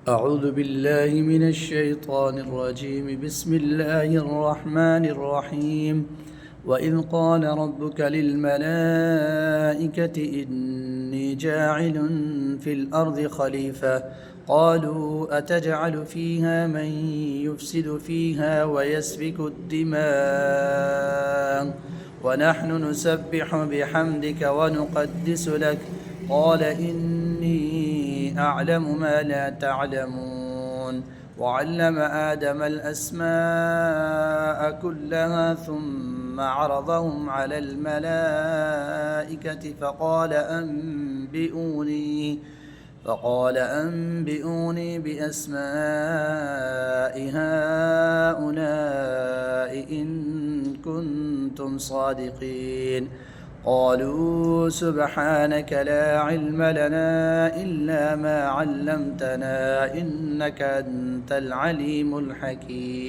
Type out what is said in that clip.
أعوذ بالله من الشيطان الرجيم. بسم الله الرحمن الرحيم. وإذ قال ربك للملائكة إني جاعل في الأرض خليفة قالوا أتجعل فيها من يفسد فيها ويسفك الدماء ونحن نسبح بحمدك ونقدس لك قال إني أعلم ما لا تعلمون. وعلم آدم الأسماء كلها ثم عرضهم على الملائكة فقال أنبئوني بأسماء هؤلاء إن كنتم صادقين. قالوا سبحانك لا علم لنا إلا ما علمتنا إنك أنت العليم الحكيم.